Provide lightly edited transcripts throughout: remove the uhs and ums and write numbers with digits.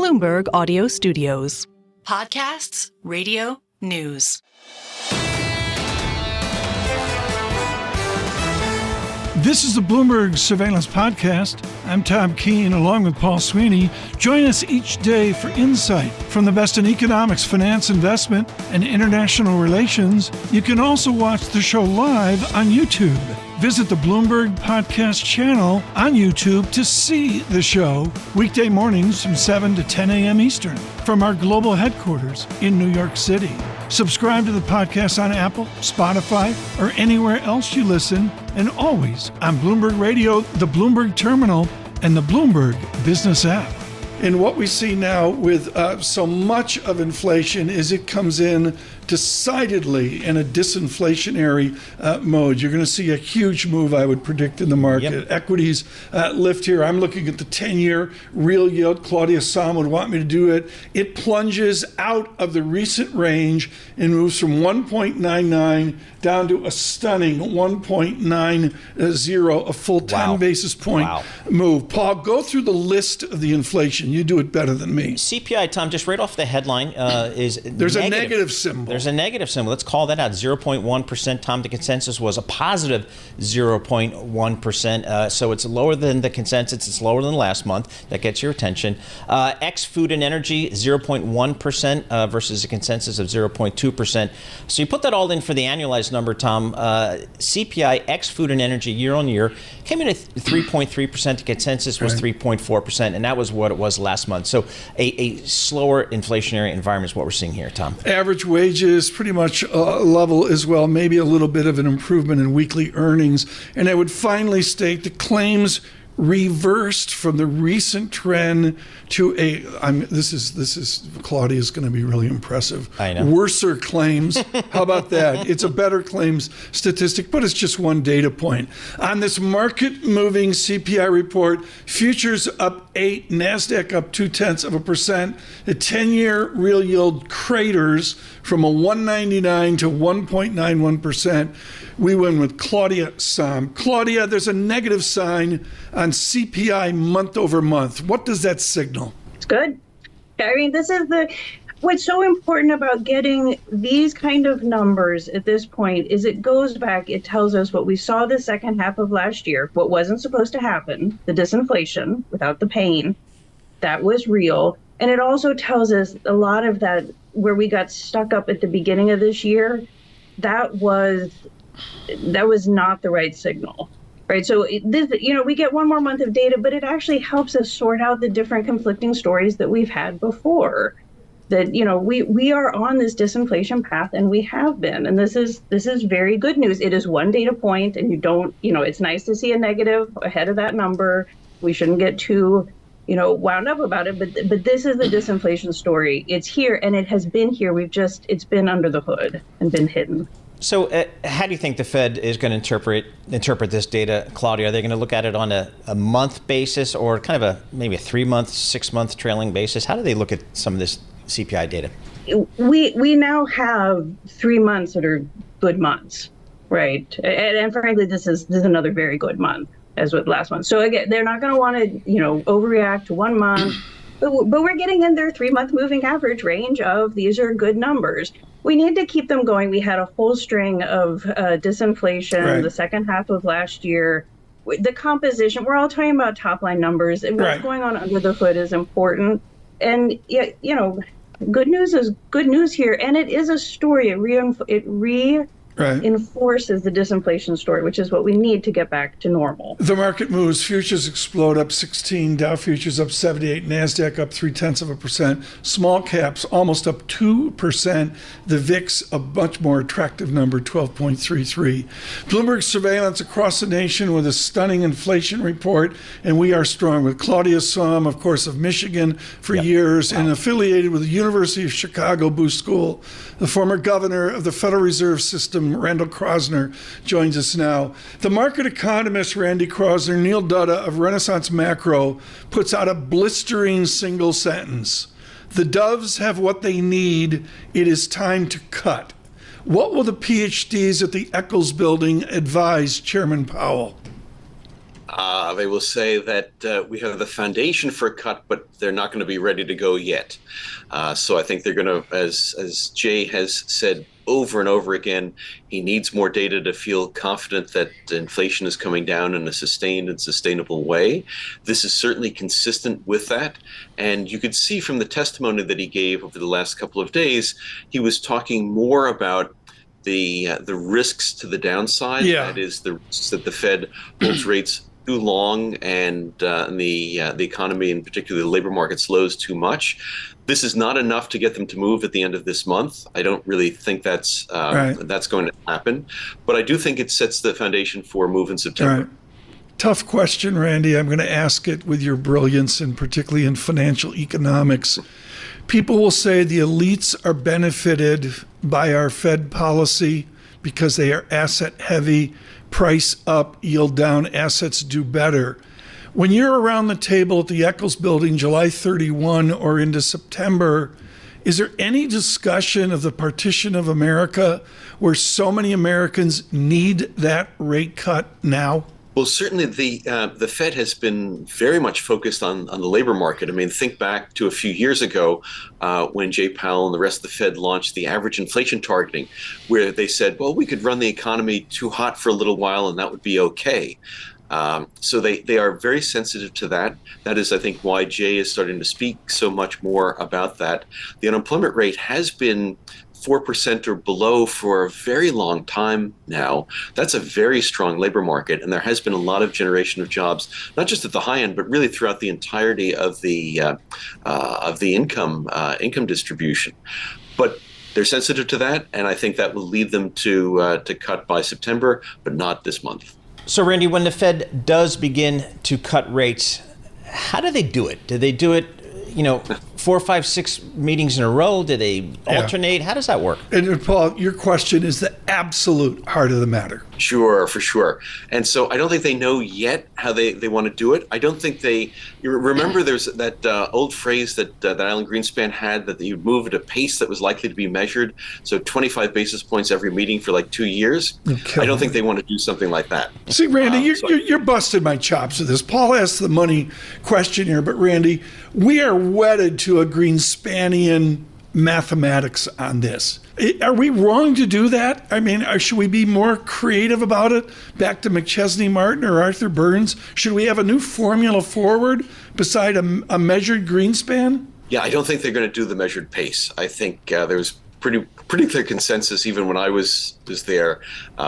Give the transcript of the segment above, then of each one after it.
Bloomberg Audio Studios. Podcasts, radio, news. This is the Bloomberg Surveillance Podcast. I'm Tom Keene, along with Paul Sweeney. Join us each day for insight from the best in economics, finance, investment, and international relations. You can also watch the show live on YouTube. Visit the Bloomberg Podcast channel on YouTube to see the show weekday mornings from 7 to 10 a.m. Eastern from our global headquarters in New York City. Subscribe to the podcast on Apple, Spotify, or anywhere else you listen, and always on Bloomberg Radio, the Bloomberg Terminal, and the Bloomberg Business app. And what we see now with so much of inflation is it comes in decidedly in a disinflationary mode. You're going to see a huge move, I would predict, in the market. Yep. Equities lift here. I'm looking at the 10-year real yield. Claudia Sahm would want me to do it. It plunges out of the recent range and moves from 1.99 down to a stunning 1.90, a full 10 basis point move. Paul, go through the list of the inflation. You do it better than me. CPI, Tom, just right off the headline is there's negative. A negative symbol. There's a negative symbol. Let's call that out. 0.1%. Tom, the consensus was a positive 0.1%. So it's lower than the consensus. It's lower than last month. That gets your attention. Ex food and energy, 0.1% versus a consensus of 0.2%. So you put that all in for the annualized number, Tom. CPI ex food and energy year on year came in at 3.3%. The consensus was 3.4%, and that was what it was last month. So a slower inflationary environment is what we're seeing here, Tom. Average wages pretty much level as well, maybe a little bit of an improvement in weekly earnings. And I would finally state the claims reversed from the recent trend to this is Claudia's going to be really impressive. I know. Worser claims. How about that? It's a better claims statistic, but it's just one data point. On this market-moving CPI report, futures up 8, NASDAQ up 0.2%. The 10-year real yield craters from a 1.99 to 1.91%. We win with Claudia Sahm. Claudia, there's a negative sign on CPI month over month. What does that signal? It's good. I mean, what's so important about getting these kind of numbers at this point is it goes back, it tells us what we saw the second half of last year, what wasn't supposed to happen, the disinflation without the pain, that was real. And it also tells us a lot of that where we got stuck up at the beginning of this year, that was not the right signal, right? So we get one more month of data, but it actually helps us sort out the different conflicting stories that we've had before. That, we are on this disinflation path, and we have been, and this is very good news. It is one data point, and it's nice to see a negative ahead of that number. We shouldn't get too wound up about it, but this is the disinflation story. It's here, and it has been here. It's been under the hood and been hidden. So how do you think the Fed is going to interpret this data, Claudia? Are they going to look at it on a month basis or kind of maybe a 3-month, 6-month trailing basis? How do they look at some of this CPI data? We now have 3 months that are good months, right? And frankly, this is another very good month, as with last month. So again, they're not going to want to overreact to 1 month, but we're getting in their 3-month moving average range of these are good numbers. We need to keep them going. We had a whole string of disinflation the second half of last year. The composition, we're all talking about top line numbers, and what's going on under the hood is important. And good news is good news here, and it is a story. It enforces the disinflation story, which is what we need to get back to normal. The market moves. Futures explode up 16, Dow futures up 78, NASDAQ up 0.3%. Small caps almost up 2%. The VIX, a much more attractive number, 12.33. Bloomberg surveillance across the nation with a stunning inflation report, and we are strong with Claudia Sahm, of course, of Michigan for years, and affiliated with the University of Chicago Booth School. The former governor of the Federal Reserve System, Randall Kroszner, joins us now. The market economist, Randy Kroszner, Neil Dutta of Renaissance Macro, puts out a blistering single sentence. The doves have what they need. It is time to cut. What will the PhDs at the Eccles Building advise Chairman Powell? They will say that we have the foundation for a cut, but they're not going to be ready to go yet. So I think they're going to, as Jay has said over and over again, he needs more data to feel confident that inflation is coming down in a sustained and sustainable way. This is certainly consistent with that. And you could see from the testimony that he gave over the last couple of days, he was talking more about the risks to the downside. Yeah. That is, the risks that the Fed holds rates too long and the economy, and particularly the labor market, slows too much. This is not enough to get them to move at the end of this month. I don't really think that's going to happen, but I do think it sets the foundation for a move in September. Right. Tough question, Randy. I'm going to ask it with your brilliance, and particularly in financial economics. People will say the elites are benefited by our Fed policy because they are asset heavy, price up, yield down, assets do better. When you're around the table at the Eccles Building July 31 or into September, is there any discussion of the partition of America where so many Americans need that rate cut now? Well, certainly the Fed has been very much focused on the labor market. I mean, think back to a few years ago when Jay Powell and the rest of the Fed launched the average inflation targeting, where they said, well, we could run the economy too hot for a little while and that would be okay. So they are very sensitive to that. That is, I think, why Jay is starting to speak so much more about that. The unemployment rate has been 4% or below for a very long time now. That's a very strong labor market, and there has been a lot of generation of jobs, not just at the high end, but really throughout the entirety of the income distribution. But they're sensitive to that, and I think that will lead them to cut by September, but not this month. So, Randy, when the Fed does begin to cut rates, how do they do it? Do they do it, 4, 5, 6 meetings in a row? Do they alternate? How does that work? And Paul, your question is the absolute heart of the matter. Sure, for sure. And so I don't think they know yet how they want to do it. I don't think you remember there's that old phrase that Alan Greenspan had, that you'd move at a pace that was likely to be measured. So 25 basis points every meeting for like 2 years. Okay. I don't think they want to do something like that. See, Randy, you're busting my chops with this. Paul asked the money question here, but Randy, we are wedded to a Greenspanian mathematics on this. Are we wrong to do that? I mean, should we be more creative about it? Back to McChesney Martin or Arthur Burns? Should we have a new formula forward beside a measured Greenspan? Yeah, I don't think they're going to do the measured pace. I think there's pretty clear consensus, even when I was there,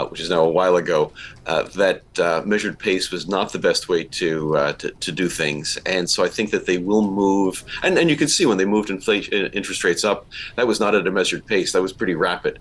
which is now a while ago, that measured pace was not the best way to do things. And so I think that they will move, and you can see when they moved interest rates up, that was not at a measured pace. That was pretty rapid.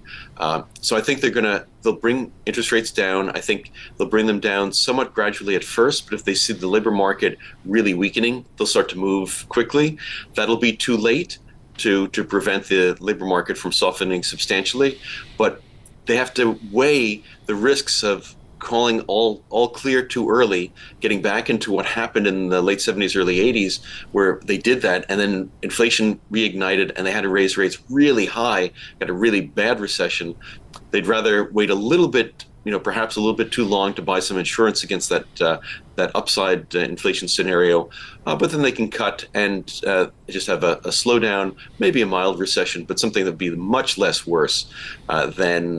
So I think they'll bring interest rates down. I think they'll bring them down somewhat gradually at first, but if they see the labor market really weakening, they'll start to move quickly. That'll be too late to prevent the labor market from softening substantially, but they have to weigh the risks of calling all clear too early, getting back into what happened in the late 70s, early 80s, where they did that, and then inflation reignited and they had to raise rates really high, got a really bad recession. They'd rather wait a little bit, perhaps a little bit too long to buy some insurance against that upside inflation scenario, but then they can cut and just have a slowdown, maybe a mild recession, but something that would be much less worse than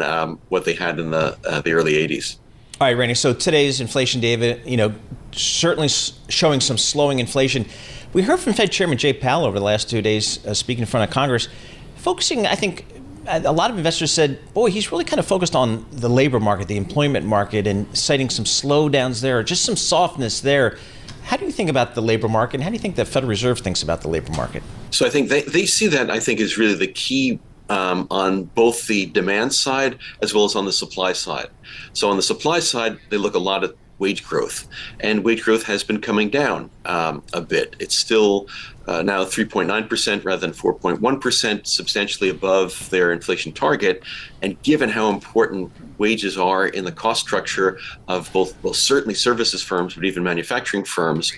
what they had in the early 80s. All right, Randy, so today's inflation data, certainly showing some slowing inflation. We heard from Fed Chairman Jay Powell over the last 2 days, speaking in front of Congress, focusing, I think, a lot of investors said, boy, he's really kind of focused on the labor market, the employment market, and citing some slowdowns there, just some softness there. How do you think about the labor market, and how do you think the Federal Reserve thinks about the labor market? So I think they see that, I think, is really the key on both the demand side as well as on the supply side. So on the supply side, they look a lot at wage growth, and wage growth has been coming down a bit. It's still now 3.9% rather than 4.1%, substantially above their inflation target. And given how important wages are in the cost structure of both certainly services firms, but even manufacturing firms,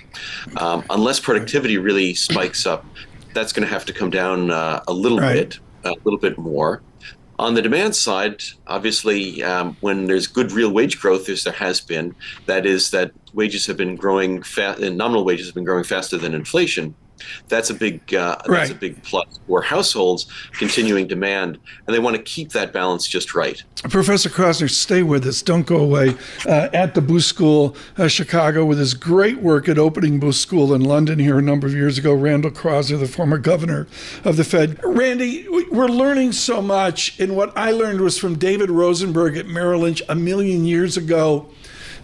unless productivity really spikes up, that's going to have to come down a little bit more. On the demand side, obviously, when there's good real wage growth, as there has been, that is that wages have been growing and nominal wages have been growing faster than inflation. That's a big that's a big plus for households continuing demand, and they want to keep that balance just right. Professor Kroszner, stay with us. Don't go away. At the Booth School, Chicago, with his great work at opening Booth School in London here a number of years ago, Randall Kross, the former governor of the Fed. Randy, we're learning so much, and what I learned was from David Rosenberg at Merrill Lynch a million years ago,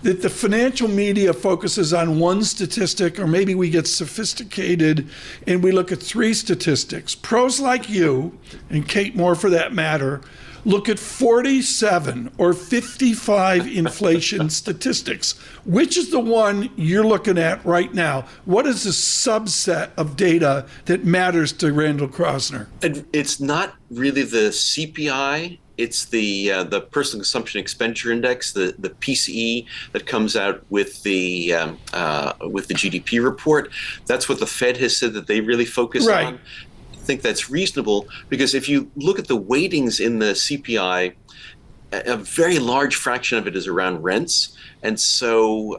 that the financial media focuses on one statistic, or maybe we get sophisticated and we look at three statistics. Pros like you, and Kate Moore for that matter, look at 47 or 55 inflation statistics. Which is the one you're looking at right now? What is the subset of data that matters to Randall Kroszner? It's not really the CPI. It's the Personal Consumption Expenditure Index, the PCE that comes out with the GDP report. That's what the Fed has said that they really focus on. I think that's reasonable because if you look at the weightings in the CPI, a very large fraction of it is around rents. And so,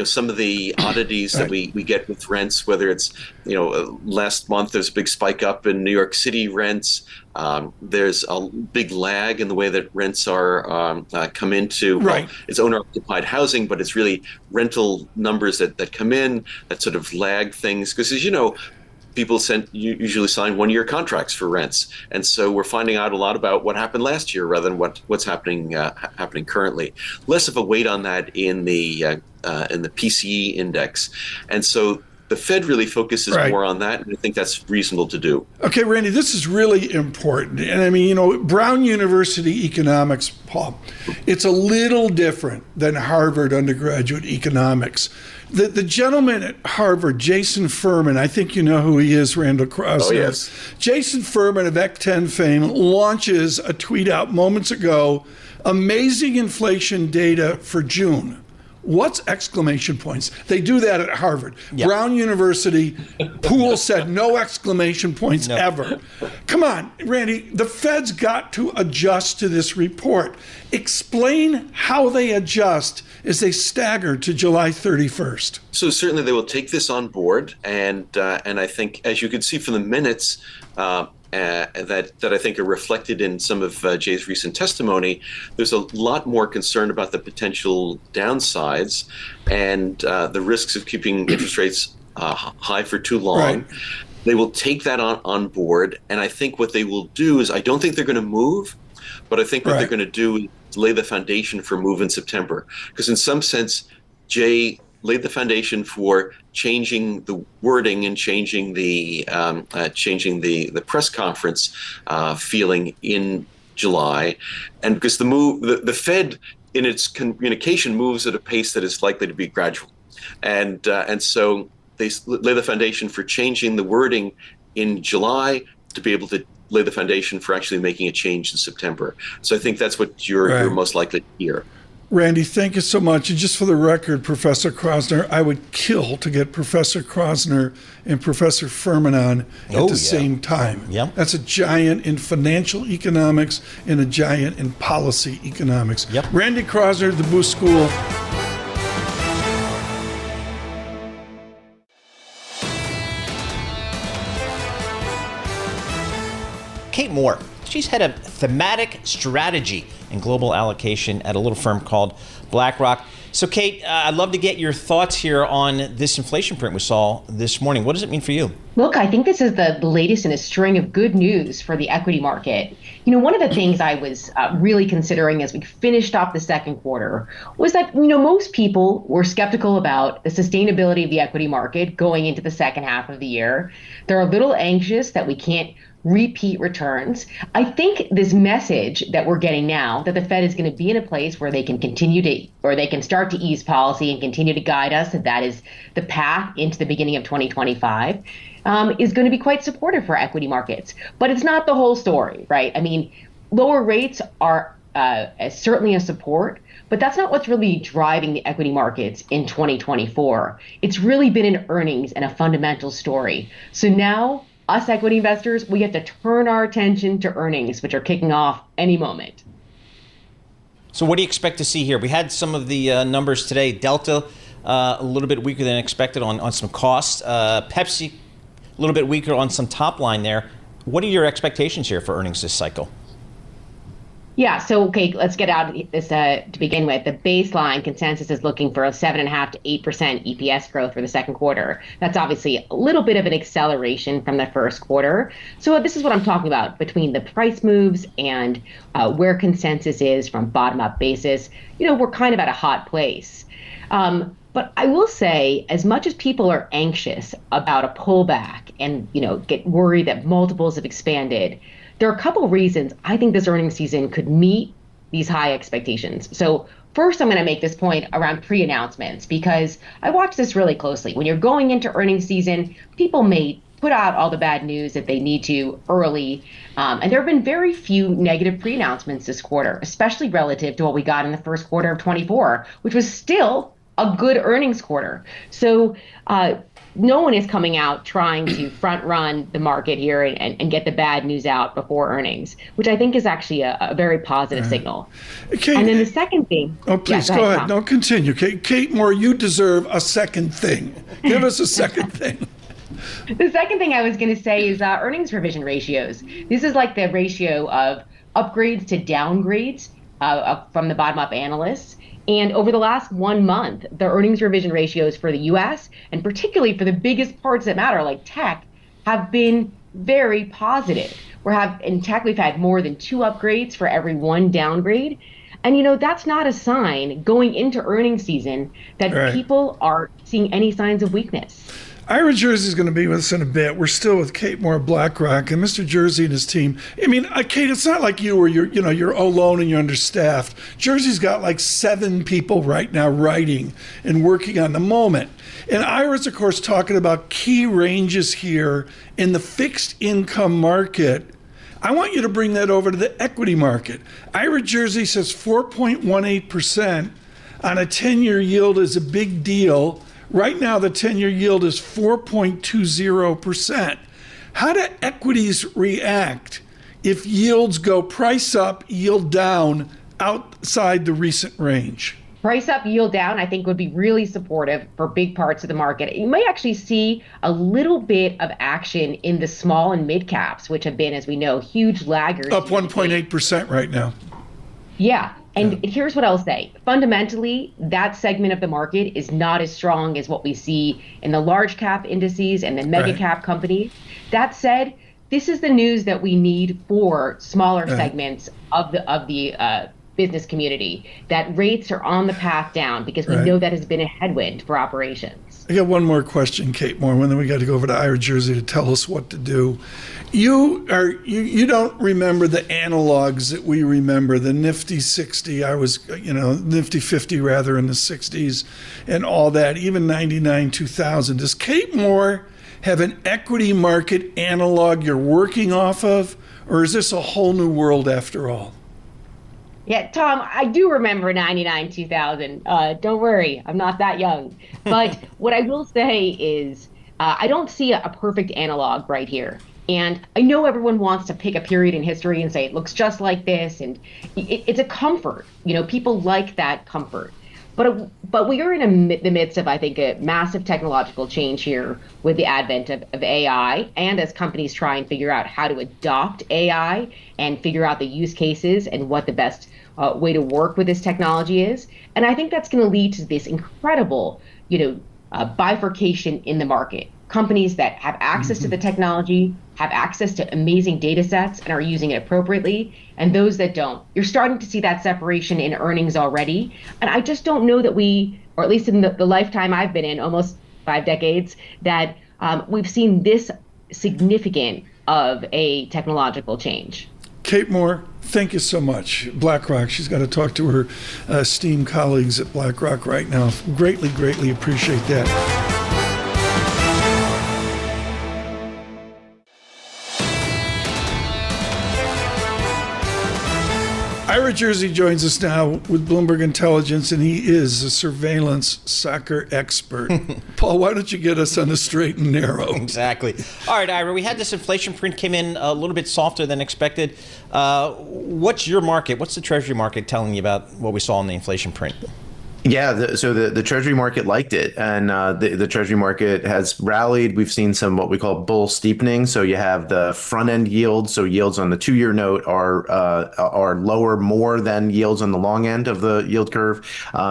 some of the oddities that we get with rents, whether it's, last month there's a big spike up in New York City rents. There's a big lag in the way that rents are come into. Well, it's owner-occupied housing, but it's really rental numbers that come in that sort of lag things. Because as you know, people usually sign one-year contracts for rents, and so we're finding out a lot about what happened last year rather than what's happening currently. Less of a weight on that in the PCE index, and so the Fed really focuses more on that, and I think that's reasonable to do. Okay, Randy, this is really important. And I mean, Brown University economics, Paul, it's a little different than Harvard undergraduate economics. The gentleman at Harvard, Jason Furman, I think you know who he is, Randall Kross. Oh, yes. Jason Furman of Ec10 fame launches a tweet out moments ago, amazing inflation data for June. What's exclamation points? They do that at Harvard. Yep. Brown University, Poole said no exclamation points ever. Come on, Randy, the Fed's got to adjust to this report. Explain how they adjust as they stagger to July 31st. So certainly they will take this on board. And I think, as you can see from the minutes, that I think are reflected in some of Jay's recent testimony, there's a lot more concern about the potential downsides and the risks of keeping interest rates high for too long. Right. They will take that on board, and I think what they will do is, I don't think they're going to move, but I think what they're going to do is lay the foundation for move in September. Because in some sense, Jay laid the foundation for changing the wording and changing the press conference feeling in July, and because the Fed in its communication moves at a pace that is likely to be gradual, and so they lay the foundation for changing the wording in July to be able to lay the foundation for actually making a change in September. So I think that's what you're most likely to hear. Randy, thank you so much. And just for the record, Professor Kroszner, I would kill to get Professor Kroszner and Professor Furman on at the same time. Yep. That's a giant in financial economics and a giant in policy economics. Yep. Randy Kroszner, the Booth School. Kate Moore, she's head of Thematic Strategy and Global Allocation at a little firm called BlackRock. So, Kate, I'd love to get your thoughts here on this inflation print we saw this morning. What does it mean for you? Look, I think this is the latest in a string of good news for the equity market. One of the things I was really considering as we finished off the second quarter was that, most people were skeptical about the sustainability of the equity market going into the second half of the year. They're a little anxious that we can't repeat returns. I think this message that we're getting now, that the Fed is going to be in a place where they can they can start to ease policy and continue to guide us, that is the path into the beginning of 2025, is going to be quite supportive for equity markets. But it's not the whole story, right? I mean, lower rates are certainly a support, but that's not what's really driving the equity markets in 2024. It's really been in earnings and a fundamental story. So now us equity investors, we have to turn our attention to earnings, which are kicking off any moment. So what do you expect to see here? We had some of the numbers today. Delta, a little bit weaker than expected on some costs. Pepsi, a little bit weaker on some top line there. What are your expectations here for earnings this cycle? Yeah, so, okay, let's get out of this to begin with. The baseline consensus is looking for a 7.5% to 8% EPS growth for the second quarter. That's obviously a little bit of an acceleration from the first quarter. So this is what I'm talking about between the price moves and where consensus is from bottom-up basis. We're kind of at a hot place. But I will say, as much as people are anxious about a pullback and, get worried that multiples have expanded, there are a couple of reasons I think this earnings season could meet these high expectations. So first, I'm going to make this point around pre-announcements, because I watch this really closely. When you're going into earnings season, people may put out all the bad news that they need to early. And there have been very few negative pre-announcements this quarter, especially relative to what we got in the first quarter of 24, which was still a good earnings quarter. So no one is coming out trying to front run the market here and get the bad news out before earnings, which I think is actually a very positive signal. Kate, and then the second thing. Oh, please, go ahead. No, continue. Kate Moore, you deserve a second thing. Give us a second thing. The second thing I was going to say is earnings revision ratios. This is like the ratio of upgrades to downgrades from the bottom-up analysts. And over the last 1 month, the earnings revision ratios for the U.S., and particularly for the biggest parts that matter, like tech, have been very positive. In tech, we've had more than 2 upgrades for every 1 downgrade. And, that's not a sign going into earnings season that people are seeing any signs of weakness. Ira Jersey is going to be with us in a bit. We're still with Kate Moore of BlackRock and Mr. Jersey and his team. I mean, Kate, it's not like you where you're alone and you're understaffed. Jersey's got like 7 people right now writing and working on the moment. And Ira's, of course, talking about key ranges here in the fixed income market. I want you to bring that over to the equity market. Ira Jersey says 4.18% on a 10-year yield is a big deal. Right now, the 10-year yield is 4.20%. How do equities react if yields go price up, yield down outside the recent range? Price up, yield down, I think would be really supportive for big parts of the market. You may actually see a little bit of action in the small and mid caps, which have been, as we know, huge laggards. Up 1.8% right now. Yeah. And here's what I'll say. Fundamentally, that segment of the market is not as strong as what we see in the large cap indices and the mega cap companies. That said, this is the news that we need for smaller segments of the business community, that rates are on the path down, because we know that has been a headwind for operations. I got one more question, Kate Moore, and then we got to go over to Ira Jersey to tell us what to do. You don't remember the analogs that we remember, the Nifty 60, Nifty 50 rather, in the 60s and all that, even 99, 2000. Does Kate Moore have an equity market analog you're working off of, or is this a whole new world after all? Yeah, Tom, I do remember 99, 2000. Don't worry, I'm not that young. But what I will say is I don't see a perfect analog right here. And I know everyone wants to pick a period in history and say it looks just like this. And it's a comfort. People like that comfort. But we are in the midst of, I think, a massive technological change here with the advent of AI, and as companies try and figure out how to adopt AI and figure out the use cases and what the best way to work with this technology is. And I think that's going to lead to this incredible, bifurcation in the market. Companies that have access to the technology, have access to amazing data sets and are using it appropriately, and those that don't. You're starting to see that separation in earnings already. And I just don't know that we, or at least in the lifetime I've been in, almost 5 decades, that we've seen this significant of a technological change. Kate Moore, thank you so much. BlackRock, she's got to talk to her esteemed colleagues at BlackRock right now. Greatly, greatly appreciate that. Ira Jersey joins us now with Bloomberg Intelligence, and he is a surveillance soccer expert. Paul, why don't you get us on the straight and narrow? Exactly. All right, Ira, we had this inflation print came in a little bit softer than expected. What's your market? What's the Treasury market telling you about what we saw in the inflation print? Yeah, so the Treasury market liked it, and the Treasury market has rallied. We've seen some what we call bull steepening. So you have the front end yields. So yields on the 2-year note are lower more than yields on the long end of the yield curve.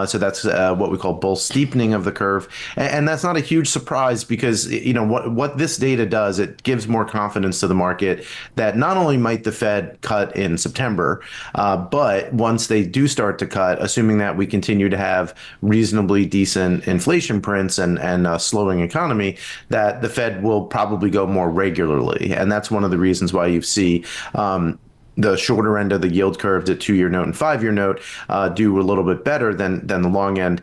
So that's what we call bull steepening of the curve, and that's not a huge surprise because what this data does, it gives more confidence to the market that not only might the Fed cut in September, but once they do start to cut, assuming that we continue to have reasonably decent inflation prints and a slowing economy, that the Fed will probably go more regularly. And that's one of the reasons why you see the shorter end of the yield curve, the 2-year note and 5-year note, do a little bit better than the long end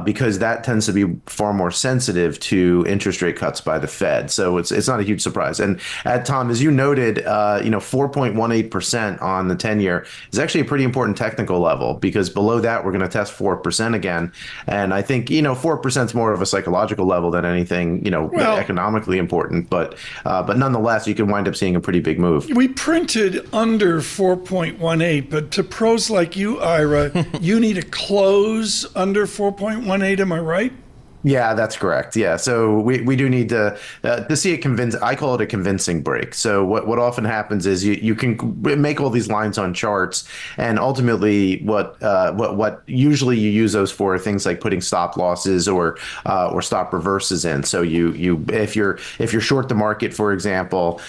because that tends to be far more sensitive to interest rate cuts by the Fed. So it's not a huge surprise. And Tom, as you noted, 4.18% on the 10-year is actually a pretty important technical level because below that we're going to test 4% again. And I think 4% is more of a psychological level than anything economically important. But nonetheless, you can wind up seeing a pretty big move. We printed under 4.18, but to pros like you, Ira, you need a close under 4.18. Am I right? Yeah, that's correct. Yeah, so we do need to see a I call it a convincing break. So what often happens is you can make all these lines on charts, and ultimately what usually you use those for are things like putting stop losses or stop reverses in. So if you're short the market, for example,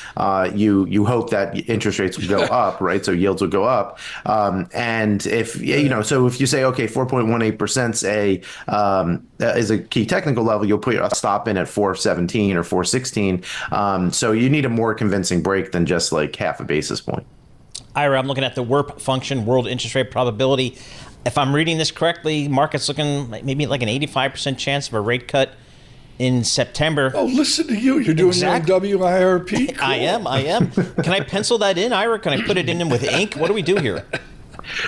you hope that interest rates will go up, right? So yields will go up, and if so if you say okay, 4.18% is a key technical level, you'll put a stop in at 417 or 416. So you need a more convincing break than just like half a basis point. Ira, I'm looking at the WIRP function, world interest rate probability. If I'm reading this correctly, market's looking maybe like an 85% chance of a rate cut in September. Oh, listen to you. You're doing your WIRP? Cool. I am. Can I pencil that in, Ira? Can I put it in with ink? What do we do here?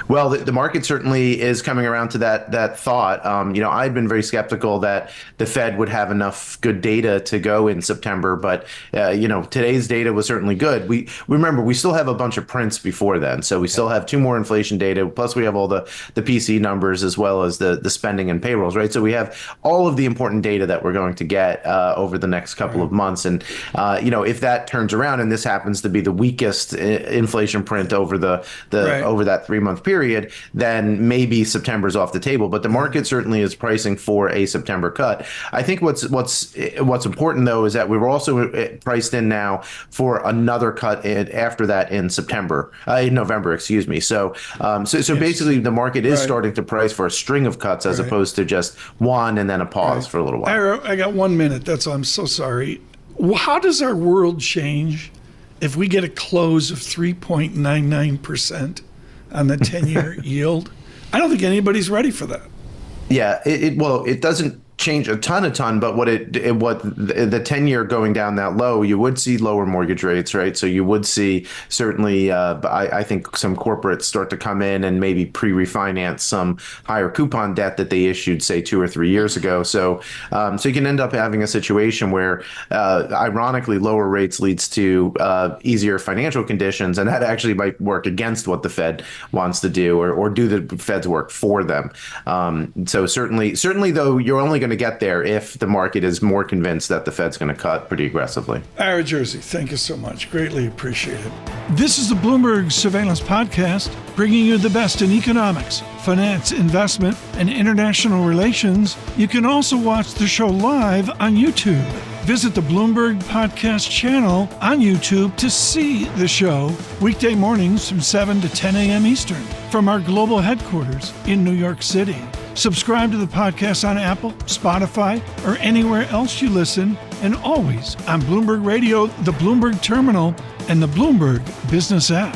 Well, the market certainly is coming around to that thought. I'd been very skeptical that the Fed would have enough good data to go in September, but today's data was certainly good. We remember we still have a bunch of prints before then, so we still have 2 more inflation data. Plus, we have all the PC numbers as well as the spending and payrolls, right? So we have all of the important data that we're going to get over the next couple of months, and if that turns around and this happens to be the weakest inflation print over over that 3-month period, then maybe September's off the table. But the market certainly is pricing for a September cut. I think what's important though is that we were also priced in now for another cut after that in November, excuse me. So basically the market is starting to price for a string of cuts as opposed to just one and then a pause for a little while. I got 1 minute. That's all. I'm so sorry. How does our world change if we get a close of 3.99%? On the 10-year yield? I don't think anybody's ready for that. Yeah, it doesn't change a ton, but what the 10-year going down that low, you would see lower mortgage rates, right? So you would see certainly, I think some corporates start to come in and maybe pre-refinance some higher coupon debt that they issued, say 2 or 3 years ago. So you can end up having a situation where, ironically, lower rates leads to easier financial conditions, and that actually might work against what the Fed wants to do, or do the Fed's work for them. So certainly, though, you're only going to get there if the market is more convinced that the Fed's going to cut pretty aggressively. Ira Jersey, thank you so much. Greatly appreciate it. This is the Bloomberg Surveillance Podcast, bringing you the best in economics, finance, investment, and international relations. You can also watch the show live on YouTube. Visit the Bloomberg Podcast channel on YouTube to see the show weekday mornings from 7 to 10 a.m. Eastern from our global headquarters in New York City. Subscribe to the podcast on Apple, Spotify, or anywhere else you listen, and always on Bloomberg Radio, the Bloomberg Terminal, and the Bloomberg Business app.